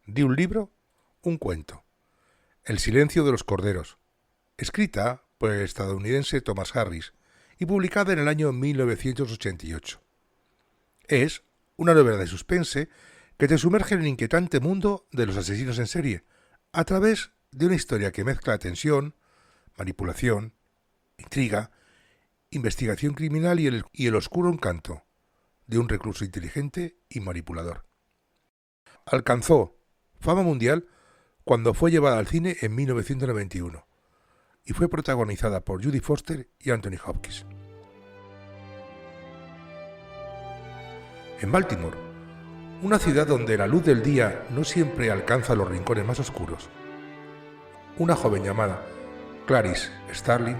De un libro, un cuento. El silencio de los corderos, escrita por el estadounidense Thomas Harris y publicada en el año 1988. Es una novela de suspense que te sumerge en el inquietante mundo de los asesinos en serie, a través de una historia que mezcla tensión, manipulación, intriga, investigación criminal y el oscuro encanto de un recluso inteligente y manipulador. Alcanzó fama mundial cuando fue llevada al cine en 1991 y fue protagonizada por Jodie Foster y Anthony Hopkins. En Baltimore, una ciudad donde la luz del día no siempre alcanza los rincones más oscuros, una joven llamada Clarice Starling,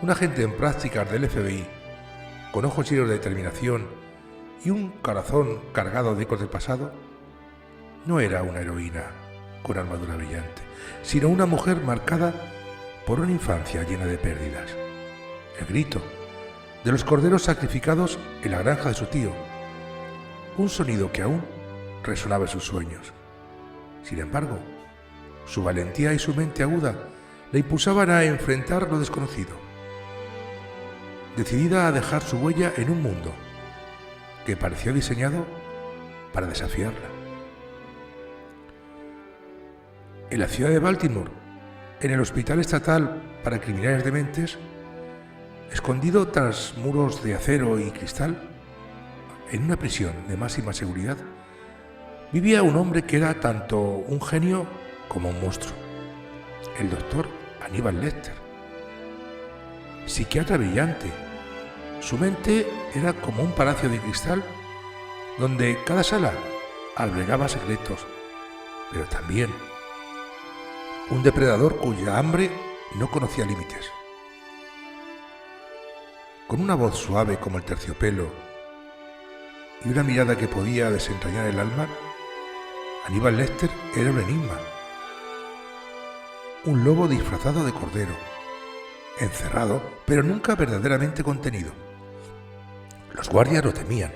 una agente en prácticas del FBI, con ojos llenos de determinación y un corazón cargado de ecos del pasado, no era una heroína con armadura brillante, sino una mujer marcada por una infancia llena de pérdidas. El grito de los corderos sacrificados en la granja de su tío, un sonido que aún resonaba en sus sueños. Sin embargo, su valentía y su mente aguda le impulsaban a enfrentar lo desconocido, decidida a dejar su huella en un mundo que pareció diseñado para desafiarla. En la ciudad de Baltimore, en el Hospital Estatal para Criminales Dementes, escondido tras muros de acero y cristal, en una prisión de máxima seguridad, vivía un hombre que era tanto un genio como un monstruo, el doctor Hannibal Lecter. Psiquiatra brillante, su mente era como un palacio de cristal donde cada sala albergaba secretos, pero también un depredador cuya hambre no conocía límites. Con una voz suave como el terciopelo y una mirada que podía desentrañar el alma, Hannibal Lecter era un enigma. Un lobo disfrazado de cordero, encerrado, pero nunca verdaderamente contenido. Los guardias lo temían,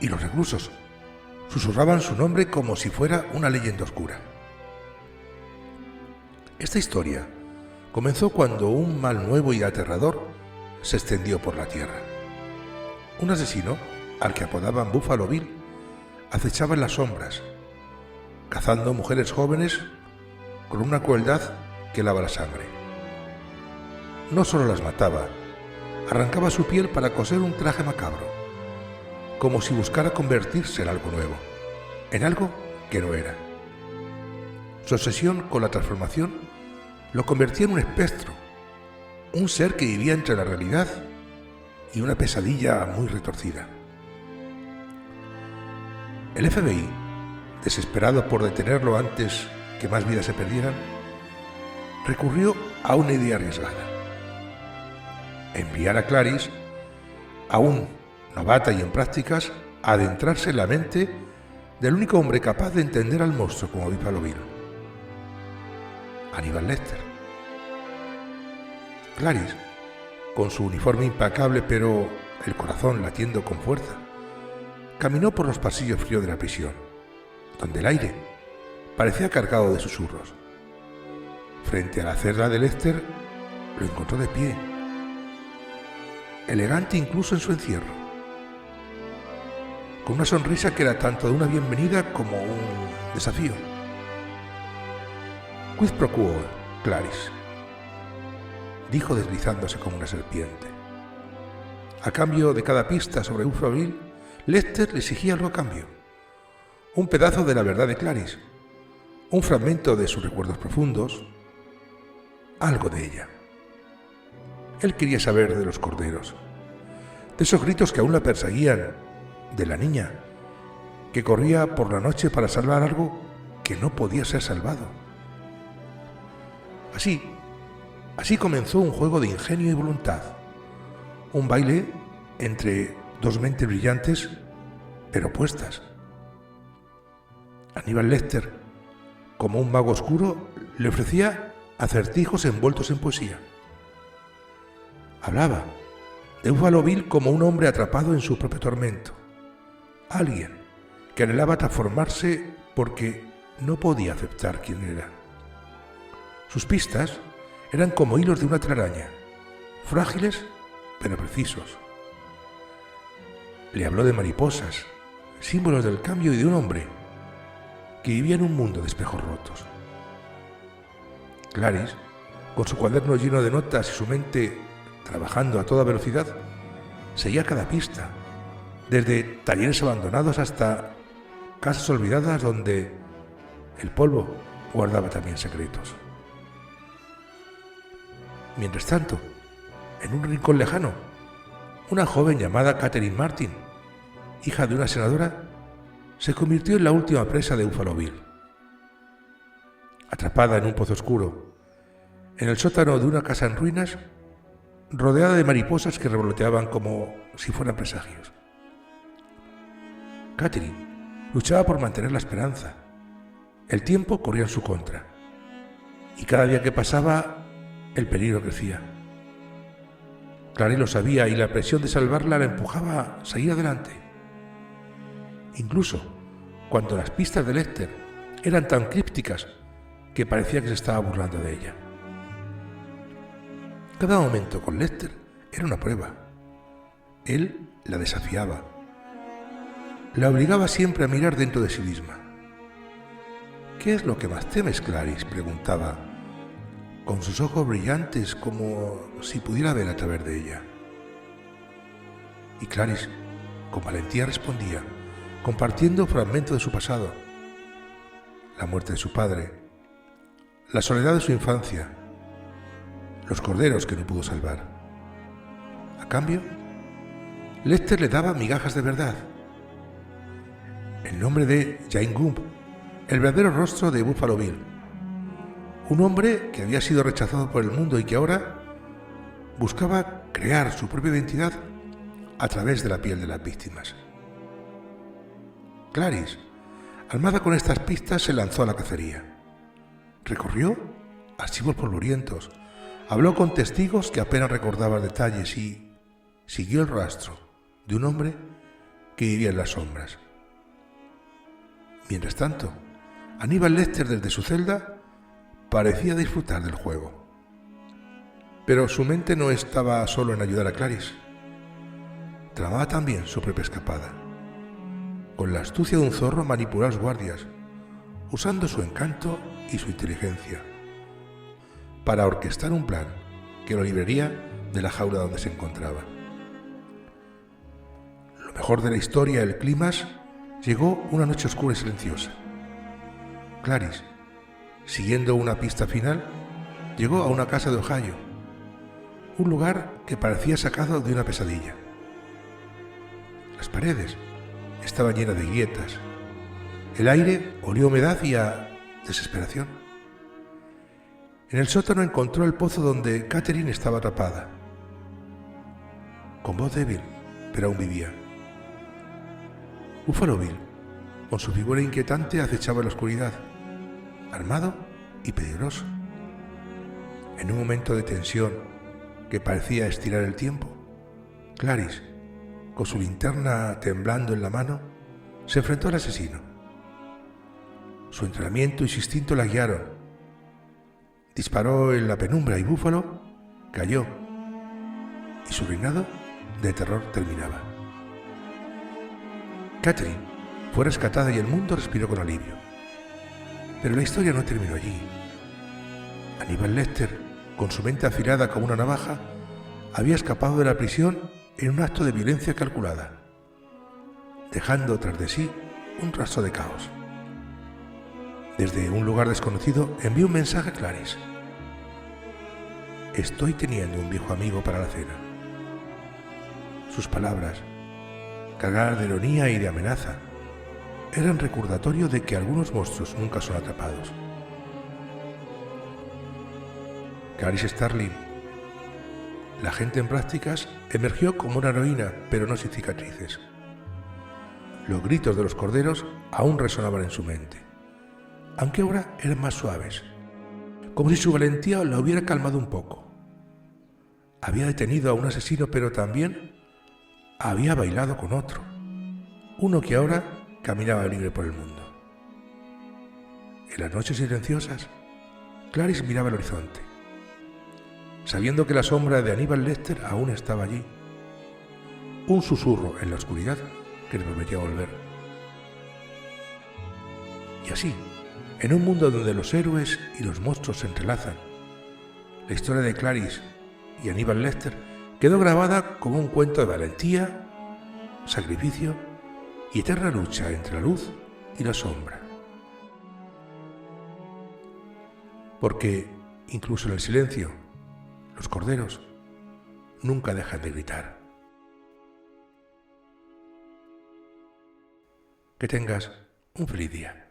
y los reclusos susurraban su nombre como si fuera una leyenda oscura. Esta historia comenzó cuando un mal nuevo y aterrador se extendió por la tierra. Un asesino, al que apodaban Buffalo Bill, acechaba en las sombras, cazando mujeres jóvenes con una crueldad que lava la sangre. No solo las mataba, arrancaba su piel para coser un traje macabro, como si buscara convertirse en algo nuevo, en algo que no era. Su obsesión con la transformación lo convertía en un espectro, un ser que vivía entre la realidad y una pesadilla muy retorcida. El FBI, desesperado por detenerlo antes que más vidas se perdieran, recurrió a una idea arriesgada: enviar a Clarice, aún novata y en prácticas, a adentrarse en la mente del único hombre capaz de entender al monstruo como Buffalo Bill, Hannibal Lecter. Clarice, con su uniforme impecable pero el corazón latiendo con fuerza, caminó por los pasillos fríos de la prisión, donde el aire parecía cargado de susurros. Frente a la celda de Lecter, lo encontró de pie, elegante incluso en su encierro, con una sonrisa que era tanto de una bienvenida como un desafío. «Quid pro quo, Clarice», dijo deslizándose como una serpiente. A cambio de cada pista sobre Buffalo Bill, Lecter le exigía algo a cambio: un pedazo de la verdad de Clarice, un fragmento de sus recuerdos profundos, algo de ella. Él quería saber de los corderos, de esos gritos que aún la perseguían, de la niña que corría por la noche para salvar algo que no podía ser salvado. Así comenzó un juego de ingenio y voluntad, un baile entre dos mentes brillantes pero opuestas. Hannibal Lecter, como un mago oscuro, le ofrecía acertijos envueltos en poesía. Hablaba de Buffalo Bill como un hombre atrapado en su propio tormento, alguien que anhelaba transformarse porque no podía aceptar quién era. Sus pistas eran como hilos de una telaraña, frágiles pero precisos. Le habló de mariposas, símbolos del cambio, y de un hombre que vivía en un mundo de espejos rotos. Clarice, con su cuaderno lleno de notas y su mente trabajando a toda velocidad, seguía cada pista, desde talleres abandonados hasta casas olvidadas donde el polvo guardaba también secretos. Mientras tanto, en un rincón lejano, una joven llamada Catherine Martin, hija de una senadora, se convirtió en la última presa de Buffalo Bill. Atrapada en un pozo oscuro, en el sótano de una casa en ruinas, rodeada de mariposas que revoloteaban como si fueran presagios. Catherine luchaba por mantener la esperanza. El tiempo corría en su contra, y cada día que pasaba, el peligro crecía. Clarice lo sabía, y la presión de salvarla la empujaba a seguir adelante. Incluso cuando las pistas de Lester eran tan crípticas que parecía que se estaba burlando de ella. Cada momento con Lester era una prueba. Él la desafiaba. La obligaba siempre a mirar dentro de sí misma. «¿Qué es lo que más temes, Clarice?», preguntaba, con sus ojos brillantes como si pudiera ver a través de ella. Y Clarice, con valentía, respondía, compartiendo fragmentos de su pasado: la muerte de su padre, la soledad de su infancia, los corderos que no pudo salvar. A cambio, Lester le daba migajas de verdad. El nombre de Jane Gump, el verdadero rostro de Buffalo Bill. Un hombre que había sido rechazado por el mundo y que ahora buscaba crear su propia identidad a través de la piel de las víctimas. Clarice, armada con estas pistas, se lanzó a la cacería. Recorrió archivos polvorientos, habló con testigos que apenas recordaban detalles y siguió el rastro de un hombre que vivía en las sombras. Mientras tanto, Aníbal Lecter, desde su celda, parecía disfrutar del juego. Pero su mente no estaba solo en ayudar a Clarice. Tramaba también su propia escapada. Con la astucia de un zorro manipuló a los guardias, usando su encanto y su inteligencia para orquestar un plan que lo libraría de la jaula donde se encontraba. Lo mejor de la historia, el clímax, llegó una noche oscura y silenciosa. Clarice, siguiendo una pista final, llegó a una casa de Ohio, un lugar que parecía sacado de una pesadilla. Las paredes estaban llenas de grietas, el aire olía a humedad y a desesperación. En el sótano encontró el pozo donde Catherine estaba atrapada. Con voz débil, pero aún vivía. Buffalo Bill, con su figura inquietante, acechaba en la oscuridad, armado y peligroso. En un momento de tensión que parecía estirar el tiempo, Clarice, con su linterna temblando en la mano, se enfrentó al asesino. Su entrenamiento y su instinto la guiaron. Disparó en la penumbra y Buffalo cayó, y su reinado de terror terminaba. Catherine fue rescatada y el mundo respiró con alivio. Pero la historia no terminó allí. Aníbal Lecter, con su mente afilada como una navaja, había escapado de la prisión en un acto de violencia calculada, dejando tras de sí un rastro de caos. Desde un lugar desconocido envió un mensaje a Clarice: «Estoy teniendo un viejo amigo para la cena». Sus palabras, cargadas de ironía y de amenaza, eran recordatorio de que algunos monstruos nunca son atrapados. Clarice Starling, la agente en prácticas, emergió como una heroína, pero no sin cicatrices. Los gritos de los corderos aún resonaban en su mente, aunque ahora eran más suaves, como si su valentía la hubiera calmado un poco. Había detenido a un asesino, pero también había bailado con otro, uno que ahora caminaba libre por el mundo. en las noches silenciosas, Clarice miraba el horizonte, sabiendo que la sombra de Aníbal Lecter aún estaba allí. Un susurro en la oscuridad que le prometía volver. Y así, en un mundo donde los héroes y los monstruos se entrelazan, la historia de Clarice y Aníbal Lecter quedó grabada como un cuento de valentía, sacrificio y eterna lucha entre la luz y la sombra. Porque, incluso en el silencio, los corderos nunca dejan de gritar. Que tengas un feliz día.